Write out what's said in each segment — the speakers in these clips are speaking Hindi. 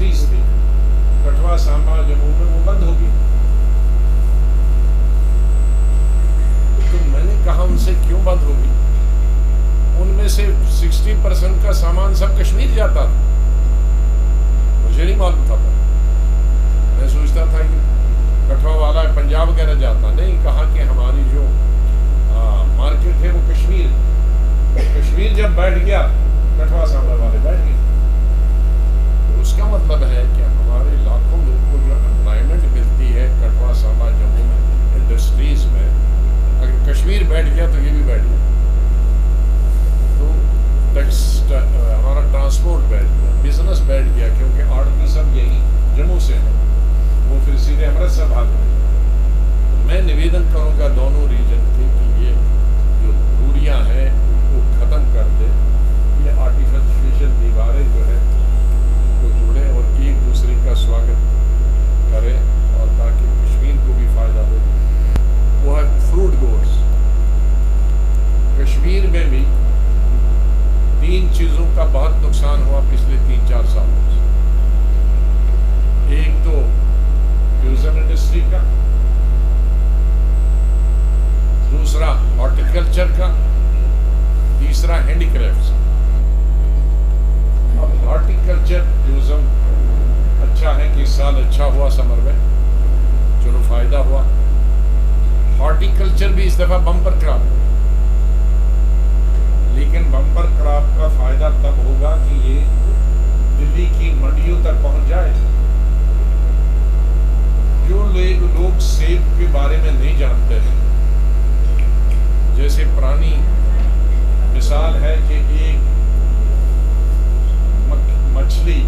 इंडस्ट्रीज थी कठुआ, सांबा, जम्मू में, वो बंद होगी। तो मैंने कहा उनसे क्यों बंद होगी? उनमें से 60% का सामान सब कश्मीर जाता था। मुझे नहीं मालूम था। मैं सोचता था कि कठुआ वाला पंजाब वगैरह जाता, नहीं, कहा कि हमारी जो मार्केट है वो कश्मीर जब बैठ गया, कठुआ सांबा वाले बैठ गए। तो उसका मतलब है कि हमारे लाखों लोगों को जो एम्प्लॉयमेंट मिलती है कठुआ, सांबा, जम्मू में, इंडस्ट्रीज में, अगर कश्मीर बैठ गया तो ये भी बैठ गया। तो हमारा ट्रांसपोर्ट बैठ गया, बिजनेस बैठ गया, क्योंकि आड़ती सब यही जम्मू से है, वो फिर सीधे अमृतसर भाग गए। तो मैं निवेदन करूंगा दोनों रीजन के कि ये जो दूरियां हैं उनको ख़त्म कर दे, ये आर्टिफिशियल दीवारें जो है उनको जोड़े और एक दूसरे का स्वागत करें, और ताकि कश्मीर को भी फ़ायदा हो। वो है फ्रूट गोड्स। कश्मीर में भी 3 चीज़ों का बहुत नुकसान हुआ पिछले 3-4 सालों से। एक तो टूरिज्म इंडस्ट्री का, दूसरा हॉर्टिकल्चर का, तीसरा हैंडीक्राफ्ट्स। अब हॉर्टिकल्चर टूरिज्म अच्छा है कि इस साल अच्छा हुआ समर में, चलो फायदा हुआ। हॉर्टिकल्चर भी इस दफा बम्पर क्रॉप, लेकिन बम्पर क्रॉप का फायदा तब होगा कि ये दिल्ली की मंडियों तक पहुंच जाए। जो लोग सेब के बारे में नहीं जानते हैं, जैसे पुरानी मिसाल है कि एक मछली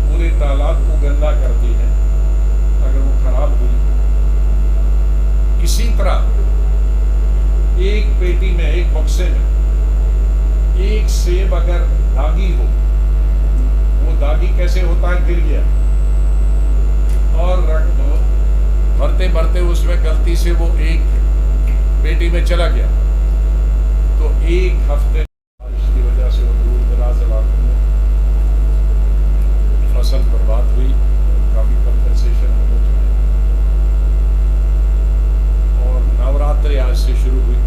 पूरे तालाब को गंदा करती है अगर वो खराब हुई। इसी तरह एक पेटी में, एक बक्से में एक सेब अगर दागी हो, वो दागी कैसे होता है? गिर गया और रख दो, भरते भरते उसमें गलती से वो एक पेटी में चला गया, तो एक हफ्ते बारिश की वजह से वो दूर दराज इलाकों में फसल बर्बाद हुई, उनका भी कंपनसेशन होना चाहिए। और नवरात्रि आज से शुरू हुई,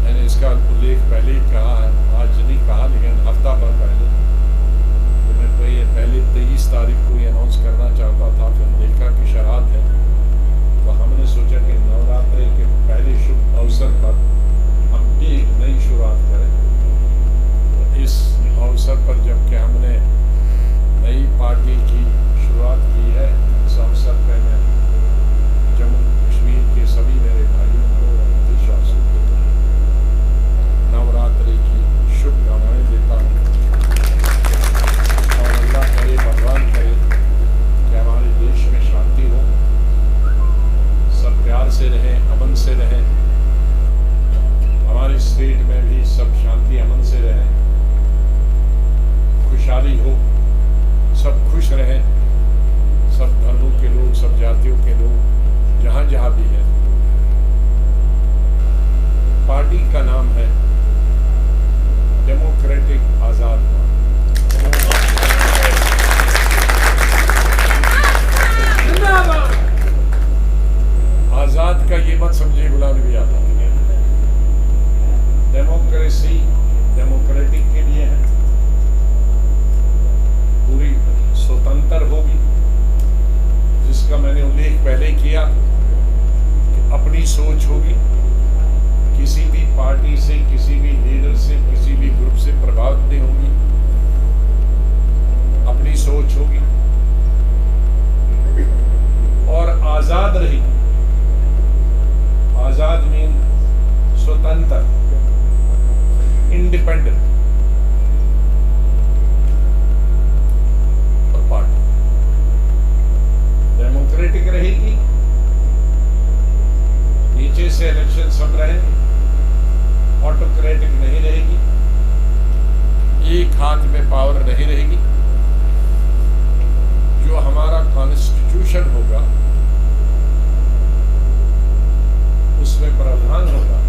मैंने इसका उल्लेख पहले ही कहा है, आज नहीं कहा लेकिन हफ्ता भर पहले। तो मैं पहले 23 तारीख को ये अनाउंस करना चाहता था, फिर देखा कि शराध है, तो हमने सोचा कि नवरात्रि के पहले शुभ अवसर पर हम भी एक नई शुरुआत करें। तो इस अवसर पर जबकि हमने नई पार्टी की शुरुआत की है, इस अवसर पर मैं जम्मू कश्मीर के सभी मेरे भाइयों को देशवासियों को नवरात्रि की शुभकामनाएं देता हूँ। और अल्लाह करे, भगवान करे कि हमारे देश में शांति हो, सब प्यार से रहें, अमन से रहें, हमारे स्टेट में भी सब शांति अमन से रहें, खुशहाली हो, सब खुश रहें, सब धर्मों के लोग, सब जातियों के लोग जहाँ जहाँ भी हैं। पार्टी का नाम है डेमोक्रेटिक आजाद आजाद का ये मत समझिए गुलाम नबी आजाद। डेमोक्रेसी डेमोक्रेटिक के लिए है, पूरी स्वतंत्र होगी, जिसका मैंने उल्लेख पहले किया कि अपनी सोच होगी, किसी भी पार्टी से, किसी भी लीडर से, किसी भी ग्रुप से प्रभावित नहीं होगी, अपनी सोच होगी और आजाद रहेगी। आजाद मीन स्वतंत्र, इंडिपेंडेंट। और पार्टी डेमोक्रेटिक रहेगी, नीचे से इलेक्शन सब रहेंगे, ऑटोक्रेटिक नहीं रहेगी, एक हाथ में पावर नहीं रहेगी। जो हमारा कॉन्स्टिट्यूशन होगा उसमें प्रावधान होगा